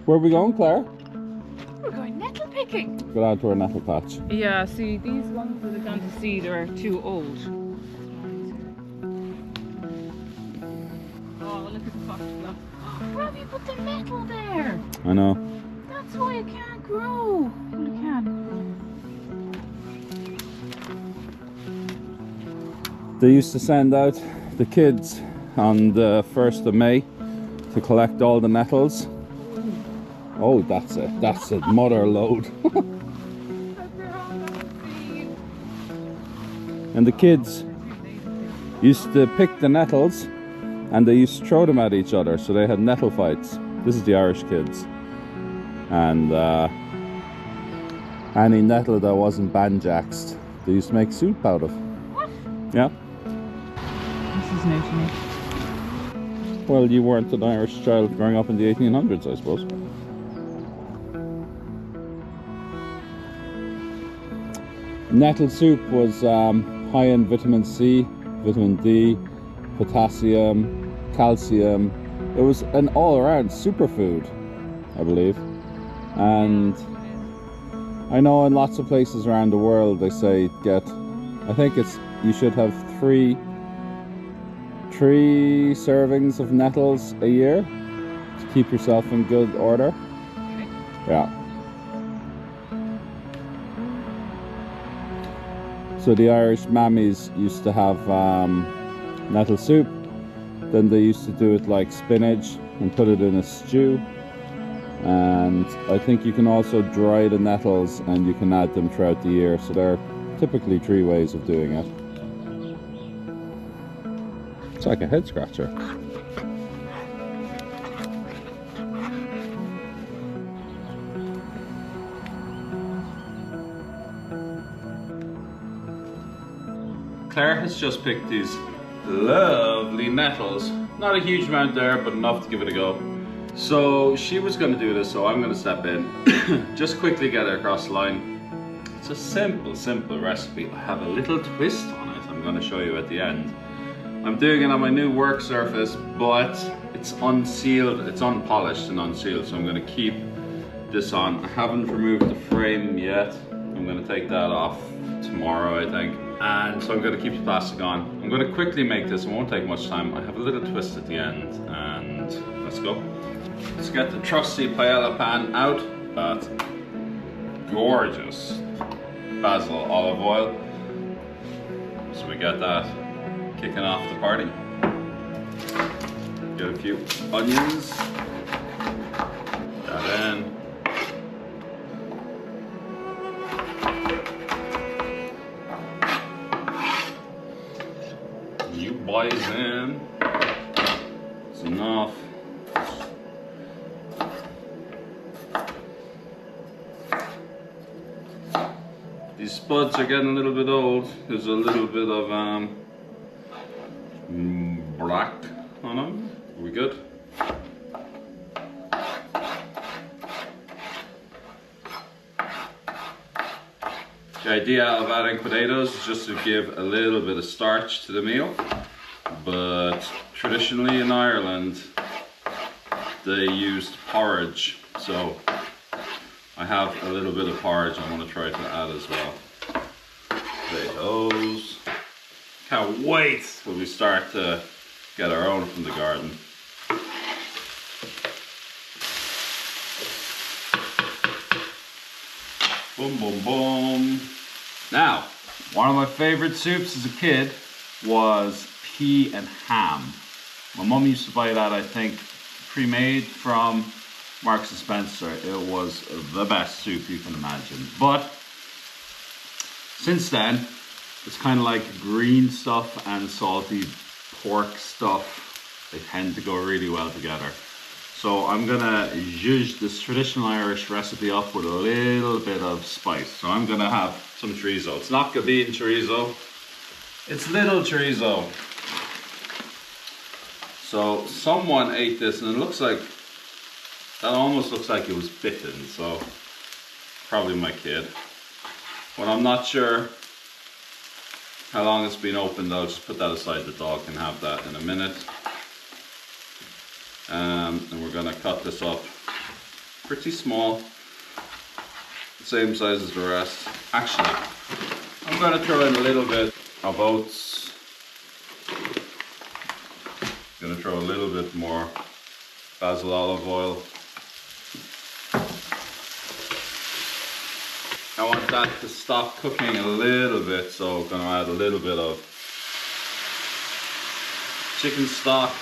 Where are we going, Claire? We're going nettle picking. Go down to our nettle patch. Yeah, see, these ones that are going to seed are too old. Oh, look at the foxglove. Rob, you put the metal there. I know. That's why it can't grow. Well, it can. They used to send out the kids on the 1st of May to collect all the nettles. Oh, that's it. That's a mother load. And the kids used to pick the nettles and they used to throw them at each other, so they had nettle fights. This is the Irish kids. And any nettle that wasn't banjaxed, they used to make soup out of. What? Yeah. This is new to me. Well, you weren't an Irish child growing up in the 1800s, I suppose. Nettle soup was high in vitamin C, vitamin D, potassium, calcium. It was an all-around superfood, I believe. And I know in lots of places around the world they say I think you should have three servings of nettles a year to keep yourself in good order. Yeah. So the Irish mammies used to have nettle soup. Then they used to do it like spinach and put it in a stew. And I think you can also dry the nettles and you can add them throughout the year. So there are typically 3 ways of doing it. It's like a head scratcher. Claire has just picked these lovely nettles. Not a huge amount there, but enough to give it a go. So she was going to do this, so I'm going to step in. Just quickly get it across the line. It's a simple recipe. I have a little twist on it I'm going to show you at the end. I'm doing it on my new work surface, but it's unsealed, it's unpolished and unsealed, so I'm going to keep this on. I haven't removed the frame yet. I'm going to take that off tomorrow, I think. And so I'm going to keep the plastic on. I'm going to quickly make this, it won't take much time. I have a little twist at the end, and let's go. Let's get the trusty paella pan out. That's gorgeous basil olive oil. So we got that kicking off the party. Get a few onions. That in. You boys in. It's enough. These spuds are getting a little bit old. There's a little bit of black on them. Are we good? The idea of adding potatoes is just to give a little bit of starch to the meal, but traditionally in Ireland they used porridge, so I have a little bit of porridge I want to try to add as well. Potatoes. Can't wait till we start to get our own from the garden. Boom, boom, boom. Now, one of my favorite soups as a kid was pea and ham. My mum used to buy that, I think, pre-made from Marks and Spencer. It was the best soup you can imagine. But since then, it's kind of like green stuff and salty pork stuff. They tend to go really well together. So I'm gonna zhuzh this traditional Irish recipe up with a little bit of spice. So I'm gonna have some chorizo. It's not Gabin chorizo, it's little chorizo. So someone ate this and it looks like, that almost looks like it was bitten. So probably my kid. When I'm not sure how long it's been opened, I'll just put that aside. The dog can have that in a minute. And we're gonna cut this up pretty small. Same size as the rest. Actually, I'm going to throw in a little bit of oats. I'm going to throw a little bit more basil olive oil. I want that to stop cooking a little bit, so I'm going to add a little bit of chicken stock.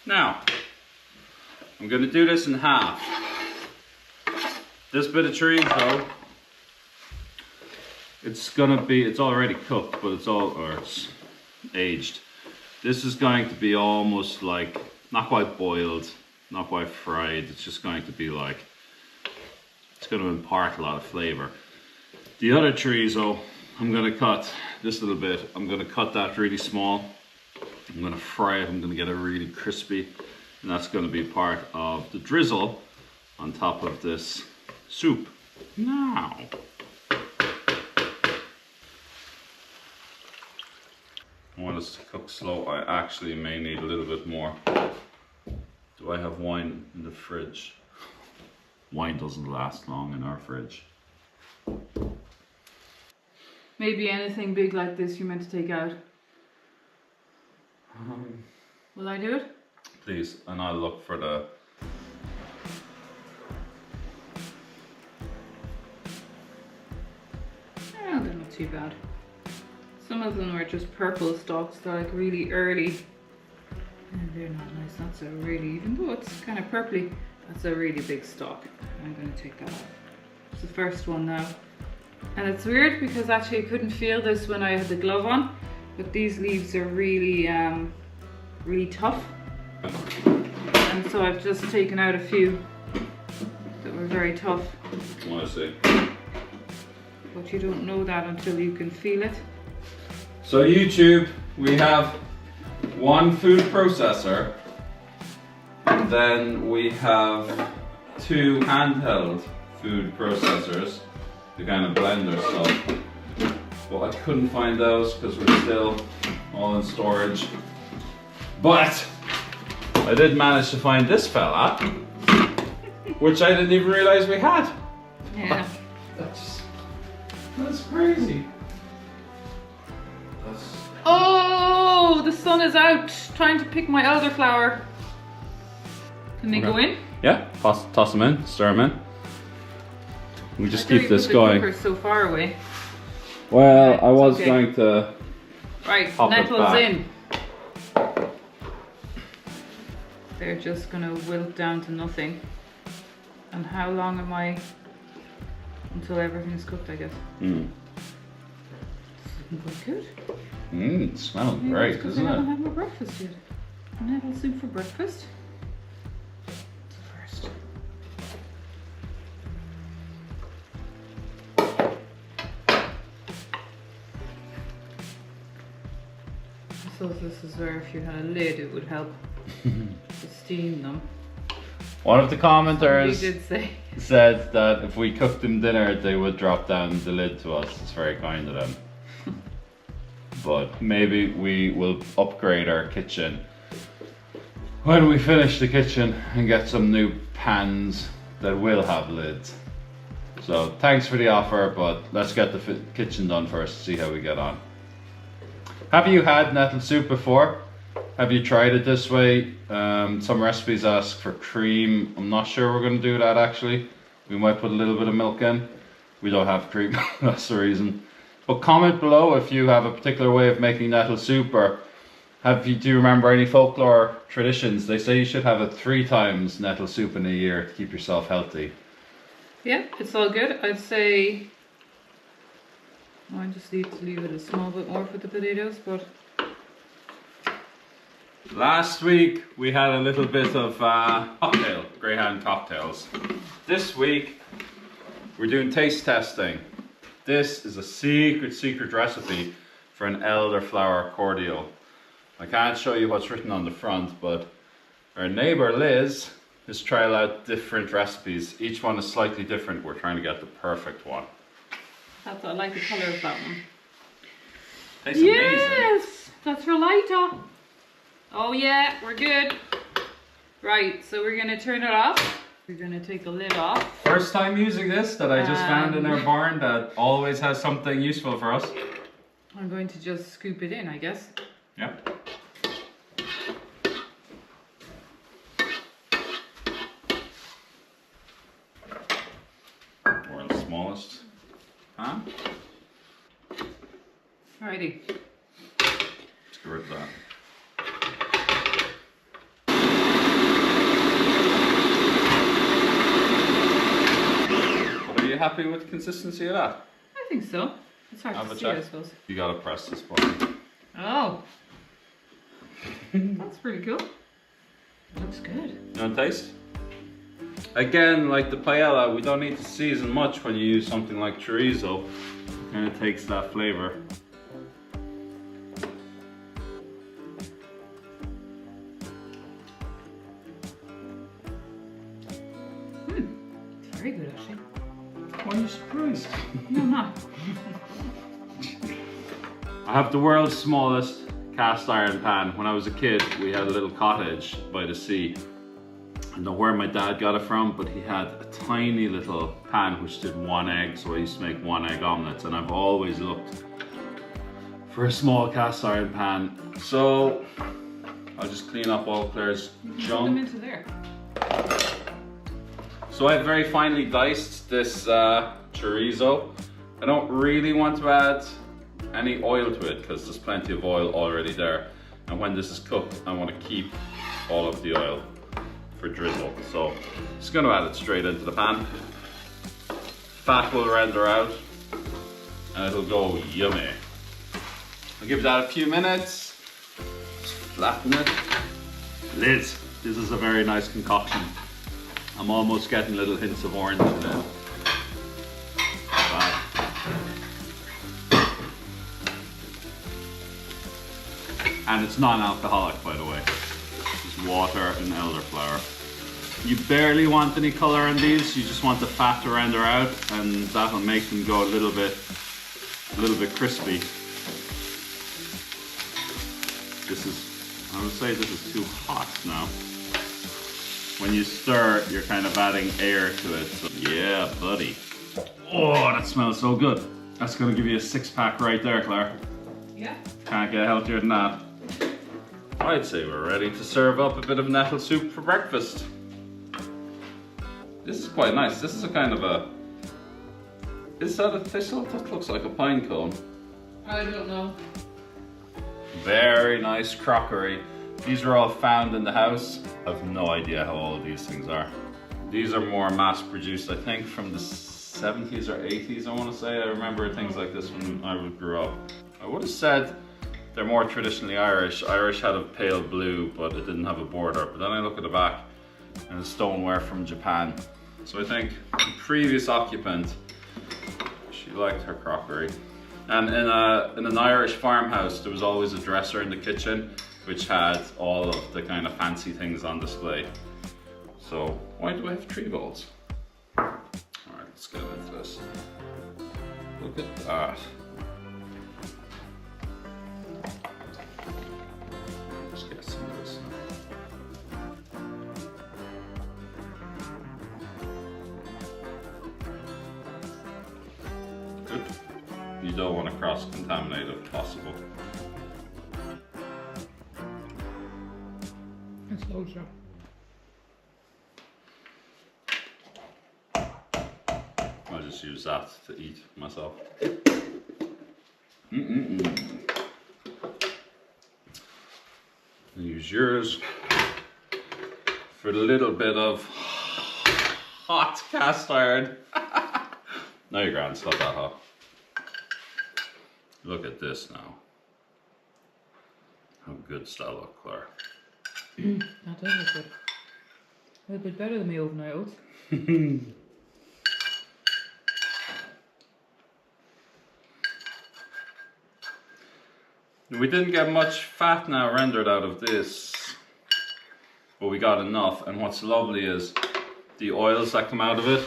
Now, I'm going to do this in half. This bit of chorizo, it's already cooked, but it's aged. This is going to be almost like, not quite boiled, not quite fried. It's just going to be like, it's going to impart a lot of flavor. The other chorizo, I'm going to cut this little bit. I'm going to cut that really small. I'm going to fry it. I'm going to get it really crispy. And that's going to be part of the drizzle on top of this soup. Now, I want us to cook slow. I actually may need a little bit more. Do I have wine in the fridge? Wine doesn't last long in our fridge. Maybe anything big like this you're meant to take out. Will I do it? Please, and I'll look for the... Oh, they're not too bad. Some of them are just purple stalks, they're like really early. And they're not nice, that's a really, even though it's kind of purpley, that's a really big stalk. I'm going to take that out. It's the first one now. And it's weird because actually I couldn't feel this when I had the glove on, but these leaves are really, really tough. And so I've just taken out a few that were very tough. I want to see. But you don't know that until you can feel it. So YouTube, we have one food processor, and then we have two handheld food processors to kind of blend our stuff. But I couldn't find those because we're still all in storage. But I did manage to find this fella, which I didn't even realize we had. Yeah. That's crazy. Oh, the sun is out, trying to pick my elderflower. Can they go in? Yeah, toss them in, stir them in. We just keep this the going. cooker's so far away. Well, Right, I was okay. going to Right, pop it nettles back. in. They're just gonna wilt down to nothing. And how long am I until everything's cooked, I guess? Mm. It's looking quite good. It smells Maybe great, it's 'cause doesn't I haven't it? had my breakfast yet. Nettle soup for breakfast. It's the first. I suppose this is where if you had a lid it would help to steam them. One of the Somebody commenters did say. said that if we cooked them dinner, they would drop down the lid to us. It's very kind of them. But maybe we will upgrade our kitchen when we finish the kitchen and get some new pans that will have lids. So thanks for the offer, but let's get the kitchen done first, see how we get on. Have you had nettle soup before? Have you tried it this way? Some recipes ask for cream. I'm not sure we're going to do that actually. We might put a little bit of milk in. We don't have cream, that's the reason. But comment below if you have a particular way of making nettle soup, or do you remember any folklore traditions? They say you should have it 3 times nettle soup in a year to keep yourself healthy. Yeah, it's all good. I'd say I just need to leave it a small bit more for the potatoes, but Last week we had a little bit of cocktail, Greyhound cocktails. This week we're doing taste testing. This is a secret recipe for an elderflower cordial. I can't show you what's written on the front, but our neighbour Liz has tried out different recipes. Each one is slightly different. We're trying to get the perfect one. I like the colour of that one. Tastes amazing. Yes! That's for later. Oh yeah, we're good. Right, so we're gonna turn it off. We're gonna take the lid off. First time using this that I just found in our barn that always has something useful for us. I'm going to just scoop it in, I guess. Yeah. World's smallest pan. Alrighty. Let's get rid of that. Are you happy with the consistency of that? I think so. It's hard Have to a see, check. I suppose. You gotta press this button. Oh. That's pretty cool. Looks good. You want to taste? Again, like the paella, we don't need to season much when you use something like chorizo. It kind of takes that flavor. Very good, actually. Why are you surprised? No, I'm not. I have the world's smallest cast iron pan. When I was a kid, we had a little cottage by the sea. I don't know where my dad got it from, but he had a tiny little pan which did 1 egg, so I used to make 1 egg omelets, and I've always looked for a small cast iron pan. So I'll just clean up all Claire's Put them junk. into there. So I've very finely diced this chorizo. I don't really want to add any oil to it because there's plenty of oil already there. And when this is cooked, I want to keep all of the oil for drizzle. So just going to add it straight into the pan. Fat will render out and it'll go yummy. I'll give that a few minutes. Just flatten it. Liz, this is a very nice concoction. I'm almost getting little hints of orange in it. Wow. And it's non-alcoholic, by the way. Just water and elderflower. You barely want any color in these. You just want the fat to render out, and that'll make them go a little bit crispy. I would say this is too hot now. When you stir, you're kind of adding air to it. So, yeah, buddy. Oh, that smells so good. That's gonna give you a 6-pack right there, Claire. Yeah. Can't get healthier than that. I'd say we're ready to serve up a bit of nettle soup for breakfast. This is quite nice. This is a kind of a... Is that a thistle? That looks like a pine cone. I don't know. Very nice crockery. These are all found in the house. I have no idea how old these things are. These are more mass produced, I think, from the 70s or 80s, I want to say. I remember things like this when I grew up. I would have said they're more traditionally Irish. Irish had a pale blue, but it didn't have a border. But then I look at the back and it's stoneware from Japan. So I think the previous occupant, she liked her crockery. And in an Irish farmhouse, there was always a dresser in the kitchen which had all of the kind of fancy things on display. So why do I have 3 bowls? All right, let's get into this. Look at that. Let's get some of this. Good. You don't want to cross-contaminate if possible. It's loads, yeah. I'll just use that to eat myself. Use yours for a little bit of hot cast iron. No, you're grand, it's not that hot. Look at this now. How good does that look, Claire? That does look good. A little bit better than my overnight oats. We didn't get much fat now rendered out of this, but we got enough. And what's lovely is the oils that come out of it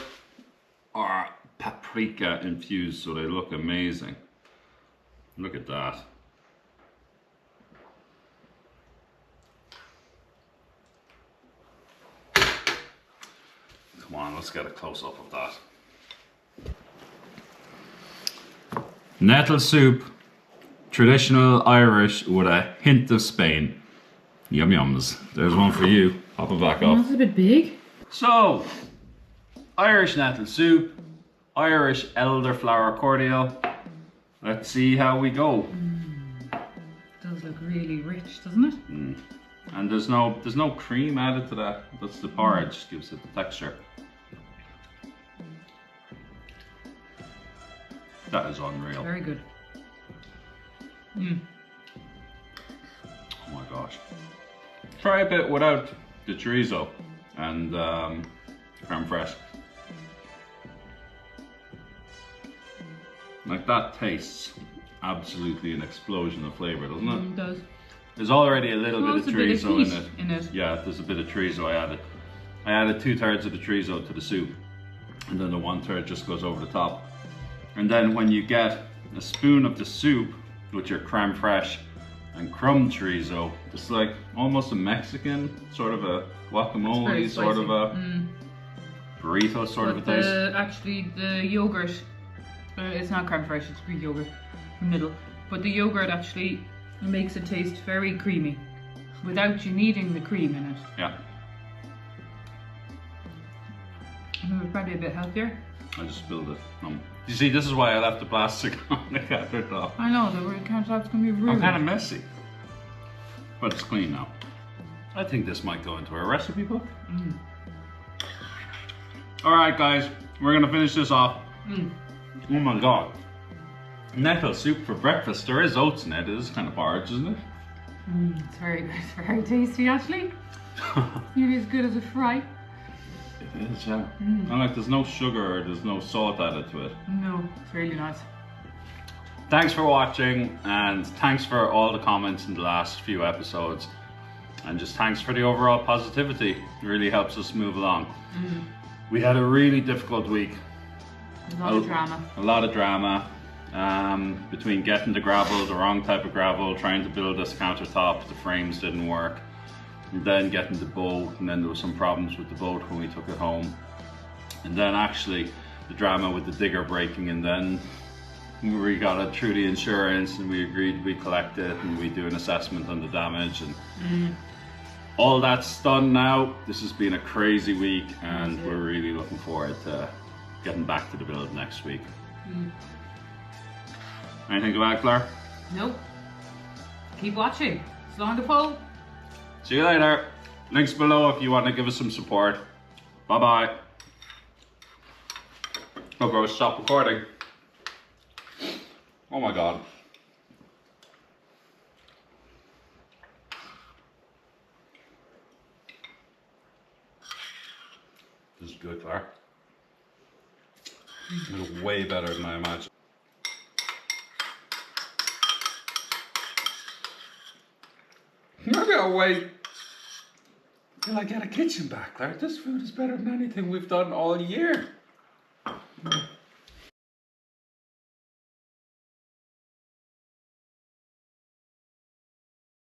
are paprika infused, so they look amazing. Look at that. let's get a close up of that. Nettle soup, traditional Irish with a hint of Spain. Yum yums. There's one for you. Pop it back up. That's a bit big. So, Irish nettle soup, Irish elderflower cordial. Let's see how we go. Does look really rich, doesn't it? And there's no cream added to that. That's the porridge, gives it the texture. That is unreal. Very good. Oh my gosh. Try a bit without the chorizo and creme fraiche. Like that tastes absolutely an explosion of flavour, doesn't it? It does. There's already a little bit of chorizo in it. Yeah, there's a bit of chorizo I added. I added 2/3 of the chorizo to the soup, and then the 1/3 just goes over the top. And then when you get a spoon of the soup with your creme fraiche and crumb chorizo, it's like almost a Mexican, sort of a guacamole, sort of a burrito sort of a taste. Actually, the yogurt, it's not creme fraiche, it's Greek yogurt in the middle. But the yogurt actually makes it taste very creamy without you needing the cream in it. Yeah. It's probably a bit healthier. I just spilled it. You see, this is why I left the plastic on the countertop. I know, the countertop's gonna be rude. I'm kind of messy. But it's clean now. I think this might go into our recipe book. Alright guys, we're gonna finish this off. Oh my god. Nettle soup for breakfast. There is oats in it. It is kind of porridge, isn't it? It's very good. It's very tasty actually. Nearly as good as a fry. It is, yeah. And like there's no sugar or there's no salt added to it. No, it's really nice. Thanks for watching, and thanks for all the comments in the last few episodes. And just thanks for the overall positivity. It really helps us move along. We had a really difficult week. A lot of drama. A lot of drama. Between getting the gravel, the wrong type of gravel, trying to build this countertop, the frames didn't work. And then getting the boat, and then there was some problems with the boat when we took it home. And then actually the drama with the digger breaking, and then we got it through the insurance and we agreed we collect it and we do an assessment on the damage, and all that's done now. This has been a crazy week, and we're really looking forward to getting back to the build next week. Anything to add, Claire? Nope. Keep watching. It's long to follow. See you later. Links below if you want to give us some support. Bye bye. Oh, bro, stop recording. Oh my god. This is good, Claire. This is way better than I imagined. I gotta wait till I get a kitchen back, Claire. This food is better than anything we've done all year.